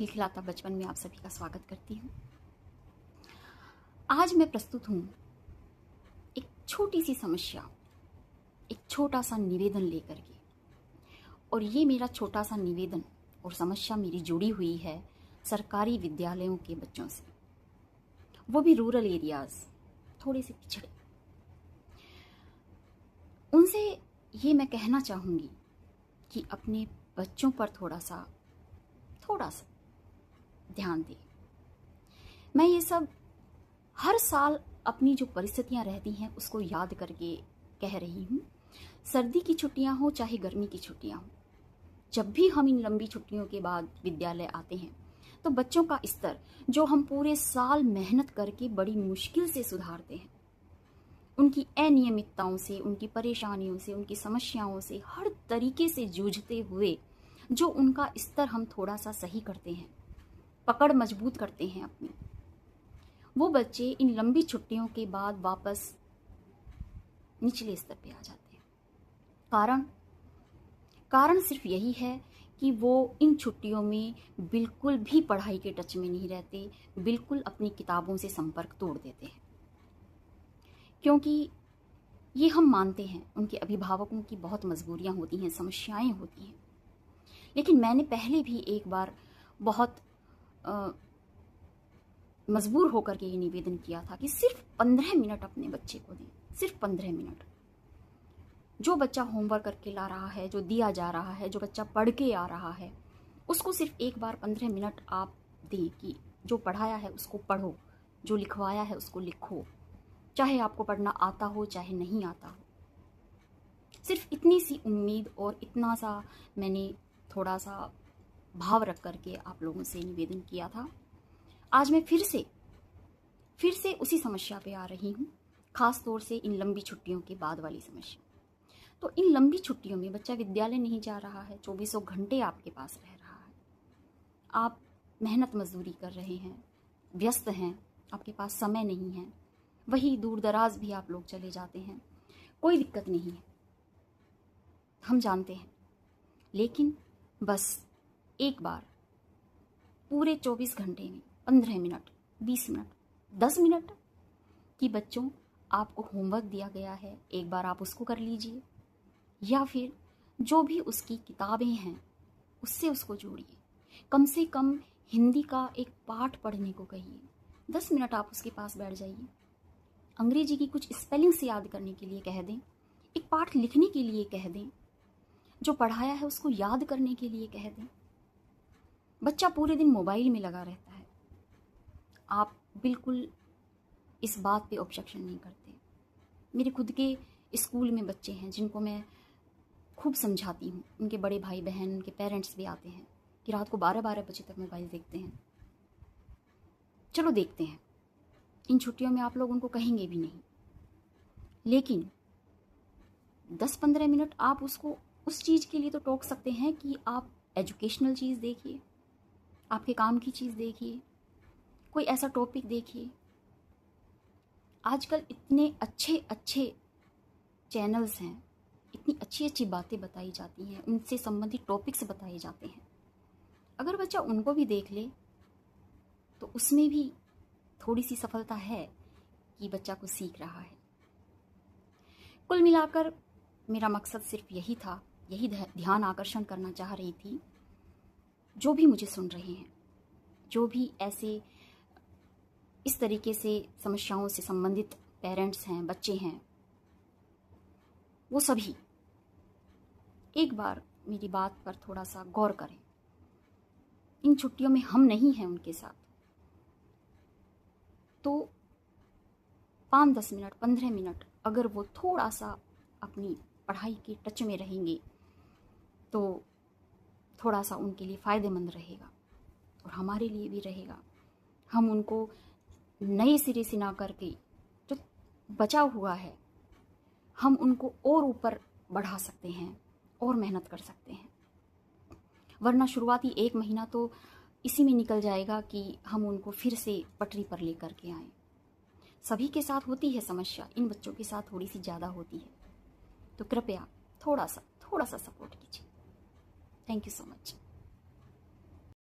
खिलखिलाता बचपन में आप सभी का स्वागत करती हूँ। आज मैं प्रस्तुत हूँ एक छोटी सी समस्या, एक छोटा सा निवेदन लेकर के। और ये मेरा छोटा सा निवेदन और समस्या मेरी जुड़ी हुई है सरकारी विद्यालयों के बच्चों से, वो भी रूरल एरियाज, थोड़े से पिछड़े। उनसे ये मैं कहना चाहूँगी कि अपने बच्चों पर थोड़ा सा ध्यान दें। मैं ये सब हर साल अपनी जो परिस्थितियां रहती हैं उसको याद करके कह रही हूँ। सर्दी की छुट्टियां हो चाहे गर्मी की छुट्टियां हो, जब भी हम इन लंबी छुट्टियों के बाद विद्यालय आते हैं तो बच्चों का स्तर जो हम पूरे साल मेहनत करके बड़ी मुश्किल से सुधारते हैं, उनकी अनियमितताओं से, उनकी परेशानियों से, उनकी समस्याओं से हर तरीके से जूझते हुए जो उनका स्तर हम थोड़ा सा सही करते हैं, पकड़ मजबूत करते हैं अपनी, वो बच्चे इन लंबी छुट्टियों के बाद वापस निचले स्तर पे आ जाते हैं। कारण सिर्फ यही है कि वो इन छुट्टियों में बिल्कुल भी पढ़ाई के टच में नहीं रहते, बिल्कुल अपनी किताबों से संपर्क तोड़ देते हैं। क्योंकि ये हम मानते हैं उनके अभिभावकों की बहुत मजबूरियां होती हैं, समस्याएं होती हैं। लेकिन मैंने पहले भी एक बार बहुत मजबूर होकर के ये निवेदन किया था कि सिर्फ 15 मिनट अपने बच्चे को दें, सिर्फ 15 मिनट। जो बच्चा होमवर्क करके ला रहा है, जो दिया जा रहा है, जो बच्चा पढ़ के आ रहा है, उसको सिर्फ एक बार 15 मिनट आप दें कि जो पढ़ाया है उसको पढ़ो, जो लिखवाया है उसको लिखो, चाहे आपको पढ़ना आता हो चाहे नहीं आता हो। सिर्फ इतनी सी उम्मीद और इतना सा मैंने थोड़ा सा भाव रख करके आप लोगों से निवेदन किया था। आज मैं फिर से उसी समस्या पे आ रही हूँ, खास तौर से इन लंबी छुट्टियों के बाद वाली समस्या। तो इन लंबी छुट्टियों में बच्चा विद्यालय नहीं जा रहा है, 24 घंटे आपके पास रह रहा है, आप मेहनत मजदूरी कर रहे हैं, व्यस्त हैं, आपके पास समय नहीं है, वही दूर दराज भी आप लोग चले जाते हैं, कोई दिक्कत नहीं है, हम जानते हैं। लेकिन बस एक बार पूरे 24 घंटे में 15 मिनट, 20 मिनट, 10 मिनट कि बच्चों आपको होमवर्क दिया गया है, एक बार आप उसको कर लीजिए, या फिर जो भी उसकी किताबें हैं उससे उसको जोड़िए। कम से कम हिंदी का एक पाठ पढ़ने को कहिए, 10 मिनट आप उसके पास बैठ जाइए। अंग्रेजी की कुछ स्पेलिंग्स याद करने के लिए कह दें, एक पाठ लिखने के लिए कह दें, जो पढ़ाया है उसको याद करने के लिए कह दें। बच्चा पूरे दिन मोबाइल में लगा रहता है, आप बिल्कुल इस बात पे ऑब्जेक्शन नहीं करते। मेरे खुद के स्कूल में बच्चे हैं जिनको मैं खूब समझाती हूँ, उनके बड़े भाई बहन, उनके पेरेंट्स भी आते हैं कि रात को 12-12 बजे तक मोबाइल देखते हैं। चलो देखते हैं, इन छुट्टियों में आप लोग उनको कहेंगे भी नहीं, लेकिन 10-15 मिनट आप उसको उस चीज़ के लिए तो टोक सकते हैं कि आप एजुकेशनल चीज़ देखिए, आपके काम की चीज़ देखिए, कोई ऐसा टॉपिक देखिए। आजकल इतने अच्छे चैनल्स हैं, इतनी अच्छी बातें बताई जाती हैं, उनसे संबंधित टॉपिक्स बताए जाते हैं। अगर बच्चा उनको भी देख ले तो उसमें भी थोड़ी सी सफलता है कि बच्चा कुछ सीख रहा है। कुल मिलाकर मेरा मकसद सिर्फ यही था, यही ध्यान आकर्षण करना चाह रही थी। जो भी मुझे सुन रहे हैं, जो भी ऐसे इस तरीके से समस्याओं से संबंधित पेरेंट्स हैं, बच्चे हैं, वो सभी एक बार मेरी बात पर थोड़ा सा गौर करें। इन छुट्टियों में हम नहीं हैं उनके साथ, तो 5-10 मिनट, 15 मिनट अगर वो थोड़ा सा अपनी पढ़ाई के टच में रहेंगे तो थोड़ा सा उनके लिए फ़ायदेमंद रहेगा और हमारे लिए भी रहेगा। हम उनको नए सिरे से ना करके जो बचा हुआ है, हम उनको और ऊपर बढ़ा सकते हैं और मेहनत कर सकते हैं। वरना शुरुआती 1 महीना तो इसी में निकल जाएगा कि हम उनको फिर से पटरी पर लेकर के आएँ। सभी के साथ होती है समस्या, इन बच्चों के साथ थोड़ी सी ज़्यादा होती है, तो कृपया थोड़ा सा सपोर्ट कीजिए। Thank you so much.